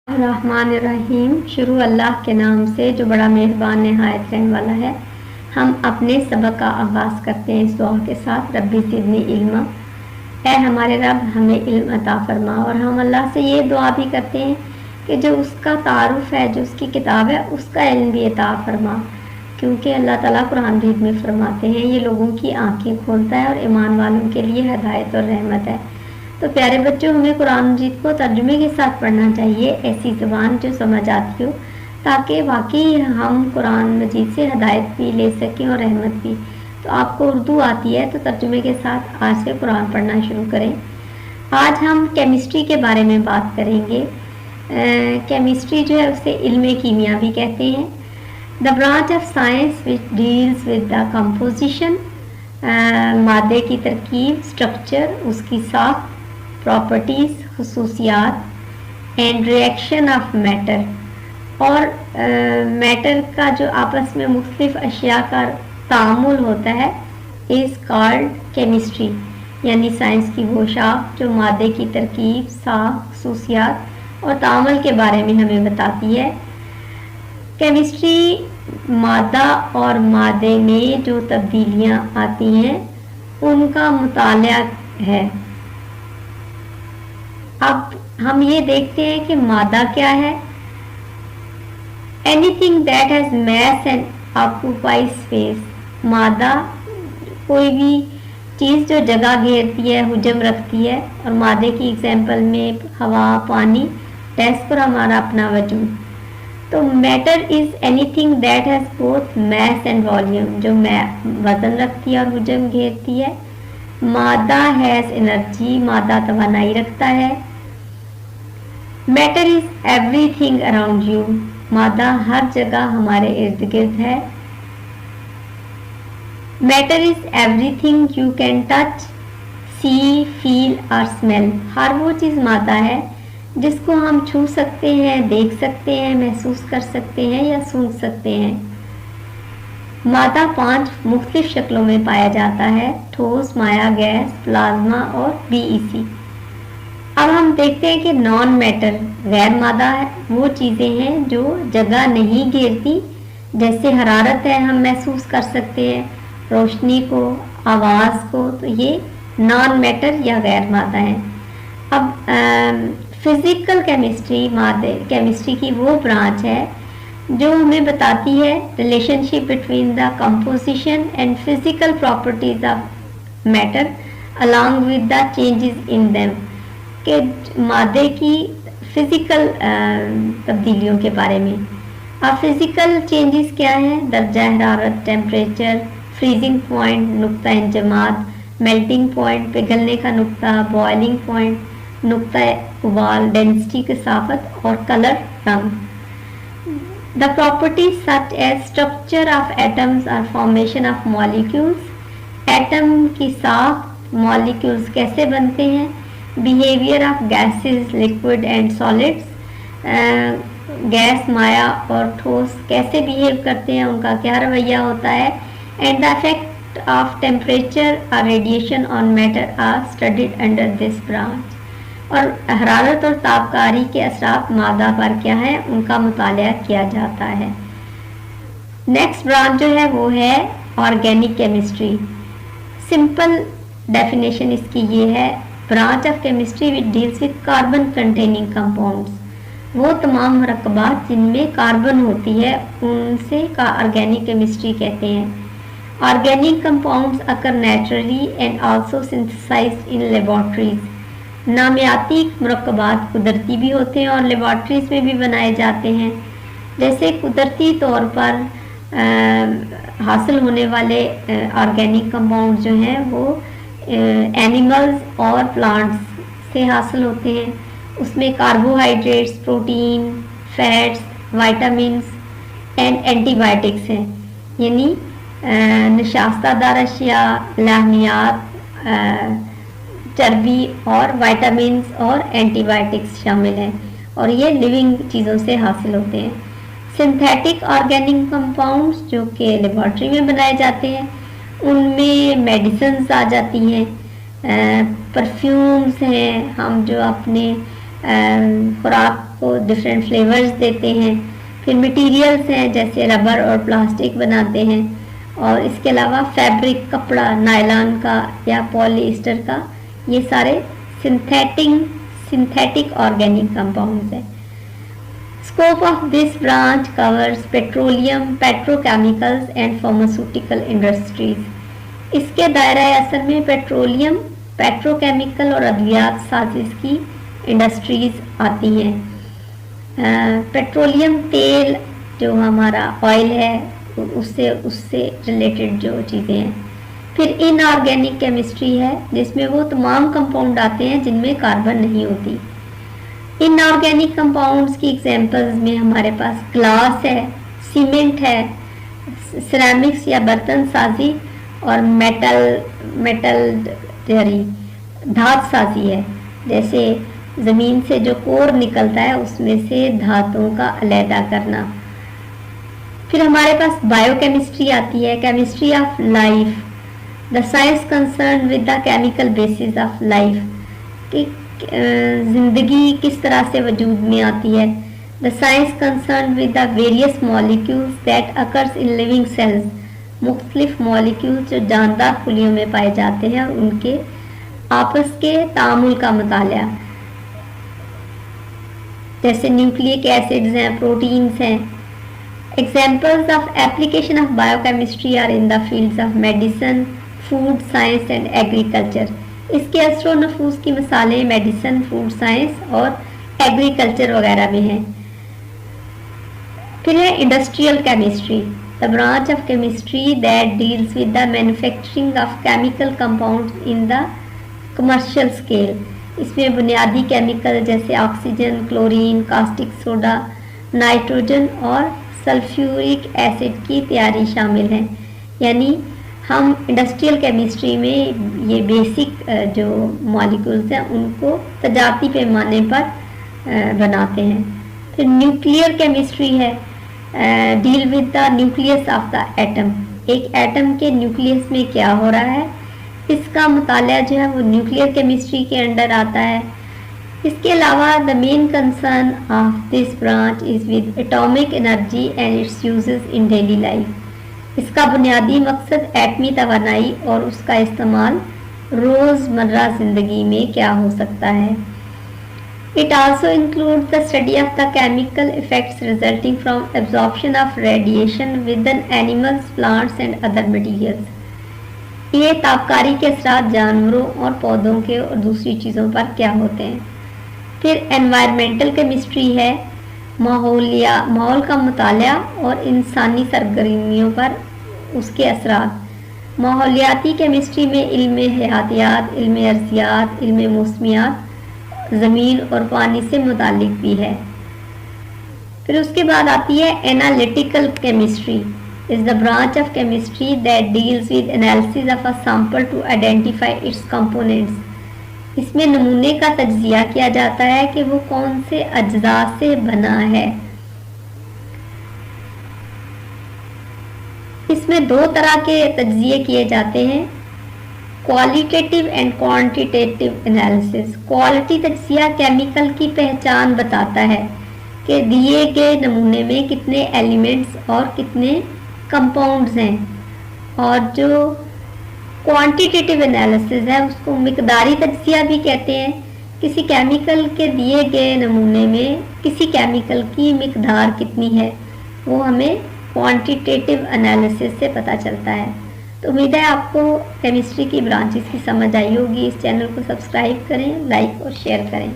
الرحمن الرحیم۔ شروع اللہ کے نام سے جو بڑا مہربان نہایت رحم والا ہے۔ ہم اپنے سبق کا آغاز کرتے ہیں اس دعا کے ساتھ، ربی زدنی علما، اے ہمارے رب ہمیں علم عطا فرما۔ اور ہم اللہ سے یہ دعا بھی کرتے ہیں کہ جو اس کا تعارف ہے، جو اس کی کتاب ہے، اس کا علم بھی عطا فرما، کیونکہ اللہ تعالیٰ قرآن مجید میں فرماتے ہیں یہ لوگوں کی آنکھیں کھولتا ہے اور ایمان والوں کے لیے ہدایت اور رحمت ہے۔ تو پیارے بچوں، ہمیں قرآن مجید کو ترجمے کے ساتھ پڑھنا چاہیے، ایسی زبان جو سمجھ آتی ہو، تاکہ واقعی ہم قرآن مجید سے ہدایت بھی لے سکیں اور رحمت بھی۔ تو آپ کو اردو آتی ہے تو ترجمے کے ساتھ آج سے قرآن پڑھنا شروع کریں۔ آج ہم کیمسٹری کے بارے میں بات کریں گے۔ کیمسٹری جو ہے اسے علم کیمیا بھی کہتے ہیں۔ دا branch of science which deals with the composition, مادے کی ترکیب، اسٹرکچر، اس کی ساخت، پراپرٹیز، خصوصیات، اینڈ ریئیکشن آف میٹر، اور میٹر کا جو آپس میں مختلف اشیاء کا تعامل ہوتا ہے، از کالڈ کیمسٹری، یعنی سائنس کی وہ شاخ جو مادے کی ترکیب، ساخت، خصوصیات اور تعامل کے بارے میں ہمیں بتاتی ہے۔ کیمسٹری مادہ اور مادے میں جو تبدیلیاں آتی ہیں ان کا مطالعہ ہے۔ اب ہم یہ دیکھتے ہیں کہ مادہ کیا ہے۔ Anything that has mass and occupies space، مادہ کوئی بھی چیز جو جگہ گھیرتی ہے، حجم رکھتی ہے، اور مادے کی اگزامپل میں ہوا، پانی، ڈیسک پر ہمارا اپنا وجود۔ تو matter is any thing that has both mass and volume, جو وزن رکھتی ہے اور حجم گھیرتی ہے۔ مادہ ہیز انرجی، مادہ توانائی رکھتا ہے۔ Matter is everything around you, مادہ ہر جگہ ہمارے ارد گرد ہے۔ Matter is everything you can touch, see, feel اور اسمیل، ہر وہ چیز مادہ ہے جس کو ہم چھو سکتے ہیں، دیکھ سکتے ہیں، محسوس کر سکتے ہیں یا سونگھ سکتے ہیں۔ مادہ 5 مختلف شکلوں میں پایا جاتا ہے: ٹھوس، مائع، گیس، پلازما اور بی ای سی۔ اب ہم دیکھتے ہیں کہ نان میٹر، غیر مادہ ہے، وہ چیزیں ہیں جو جگہ نہیں گھیرتی، جیسے حرارت ہے، ہم محسوس کر سکتے ہیں، روشنی کو، آواز کو، تو یہ نان میٹر یا غیر مادہ ہیں۔ اب فزیکل کیمسٹری کی وہ برانچ ہے جو ہمیں بتاتی ہے relation ship between the composition and physical properties of matter along with the changes in them، کہ مادے کی فزیکل تبدیلیوں کے بارے میں۔ اب فزیکل چینجز کیا ہیں؟ درجہ حرارت، ٹیمپریچر، فریزنگ پوائنٹ، نقطہ انجماد، میلٹنگ پوائنٹ، پگھلنے کا نقطہ، بوائلنگ پوائنٹ، نقطہ ابال، ڈینسٹی، کثافت، اور کلر، رنگ۔ The properties such as structure of atoms or formation of molecules، atom کی ساخت، molecules کیسے بنتے ہیں، behavior of gases، liquid and solids، gas, مائع اور ٹھوس کیسے بہیو کرتے ہیں، ان کا کیا رویہ ہوتا ہے، and the effect of temperature or radiation on matter are studied under this branch، اور حرارت اور تابکاری کے اثرات مادہ پر کیا ہے، ان کا مطالعہ کیا جاتا ہے۔ نیکسٹ برانچ جو ہے وہ ہے آرگینک کیمسٹری۔ سمپل ڈیفینیشن اس کی یہ ہے: branch of chemistry which deals with carbon containing compounds, وہ تمام مرکبات جن میں کاربن ہوتی ہے ان سے آرگینک کیمسٹری کہتے ہیں۔ Organic compounds occur naturally and also synthesised in laboratories, نامیاتی مرکبات قدرتی بھی ہوتے ہیں اور لیبارٹریز میں بھی بنائے جاتے ہیں۔ جیسے قدرتی طور پر حاصل ہونے والے آرگینک کمپاؤنڈ جو ہیں وہ اینیملز اور پلانٹس سے حاصل ہوتے ہیں۔ اس میں carbohydrates, protein, fats, vitamins and antibiotics ہیں، یعنی نشاستہ دار اشیاء، لحمیات، چربی اور وائٹامنس اور اینٹی بائیوٹکس شامل ہیں، اور یہ لیونگ چیزوں سے حاصل ہوتے ہیں۔ سنتھیٹک آرگینک کمپاؤنڈس جو کہ لیبارٹری میں بنائے جاتے ہیں، ان میں میڈیسنز آ جاتی ہیں، پرفیومز ہیں، ہم جو اپنے خوراک کو ڈفرینٹ فلیورز دیتے ہیں. پھر مٹیریلز ہیں جیسے ربر اور پلاسٹک بناتے ہیں, اور اس کے علاوہ فیبرک, کپڑا, نائلان کا یا پولی ایسٹر کا, یہ سارے سنتھیٹک آرگینک کمپاؤنڈز ہیں. Scope of this branch covers petroleum, petrochemicals and pharmaceutical industries. اس کے دائرہ اثر میں پیٹرولیم, پیٹروکیمیکل اور ادویات سازش کی انڈسٹریز آتی ہیں. پیٹرولیم تیل جو ہمارا آئل ہے اس سے ریلیٹڈ جو چیزیں ہیں. پھر ان آرگینک کیمسٹری ہے جس میں وہ تمام کمپاؤنڈ آتے ہیں جن میں کاربن نہیں ہوتی. ان آرگینک کمپاؤنڈز کی ایگزامپلز میں ہمارے پاس گلاس ہے, سیمنٹ ہے, سیرامکس یا برتن سازی, اور دھات سازی ہے, جیسے زمین سے جو کور نکلتا ہے اس میں سے دھاتوں کا علیحدہ کرنا. پھر ہمارے پاس بایو کیمسٹری آتی ہے, chemistry of life, the science concern with the chemical basis of life, کہ زندگی کس طرح سے وجود میں آتی ہے. The science concern with the various molecules that occurs in living cells, مختلف مالیکولز جو جاندار خلیوں میں پائے جاتے ہیں اور ان کے آپس کے تعامل کا مطالعہ, جیسے نیوکلیک ایسڈز ہیں, پروٹینز ہیں. Examples of application of biochemistry are in the fields of medicine, food science and agriculture. اس کے اثر و نفوذ کی مثالیں میڈیسن, فوڈ سائنس اور ایگریکلچر وغیرہ میں ہیں. پھر ہے industrial chemistry, the branch of chemistry that deals with the manufacturing of chemical compounds in the commercial scale. اس میں بنیادی کیمیکل جیسے oxygen, chlorine, caustic soda, nitrogen اور سلفیورک ایسڈ کی تیاری شامل ہیں. یعنی ہم انڈسٹریل کیمسٹری میں یہ بیسک جو مالیکولز ہیں ان کو تجارتی پیمانے پر بناتے ہیں. پھر نیوکلیئر کیمسٹری ہے, deal with the nucleus of the atom. ایک ایٹم کے نیوکلیس میں کیا ہو رہا ہے اس کا مطالعہ جو ہے وہ نیوکلیئر کیمسٹری کے انڈر آتا ہے. اس کے علاوہ the main concern of this branch is with atomic energy and its uses in daily life. اس کا بنیادی مقصد ایٹمی توانائی اور اس کا استعمال روز مرہ زندگی میں کیا ہو سکتا ہے. It also includes the study of the chemical effects resulting from absorption of radiation within animals, plants and other materials. یہ تابکاری کے اثرات جانوروں اور پودوں کے اور دوسری چیزوں پر کیا ہوتے ہیں. پھر environmental chemistry ہے, ماحول کا مطالعہ اور انسانی سرگرمیوں پر اس کے اثرات. ماحولیاتی کیمسٹری میں علم حیاتیات, علم ارضیات, علم موسمیات, زمین اور پانی سے متعلق بھی ہے. پھر اس کے بعد آتی ہے analytical chemistry, is the branch of chemistry that deals with analysis of a sample to identify its components. اس میں نمونے کا تجزیہ کیا جاتا ہے کہ وہ کون سے اجزاء سے بنا ہے. اس میں دو طرح کے تجزیے کیے جاتے ہیں, qualitative and quantitative analysis. Quality تجزیہ کیمیکل کی پہچان بتاتا ہے کہ دیے گئے نمونے میں کتنے ایلیمنٹس اور کتنے کمپاؤنڈز ہیں, اور جو کوانٹیٹیو انالیسس ہے اس کو مقداری تجزیہ بھی کہتے ہیں. کسی کیمیکل کے دیے گئے نمونے میں کسی کیمیکل کی مقدار کتنی ہے وہ ہمیں کوانٹیٹیو انالیسس سے پتہ چلتا ہے. تو امید ہے آپ کو کیمسٹری کی برانچز کی سمجھ آئی ہوگی. اس چینل کو سبسکرائب کریں, لائک اور شیئر کریں.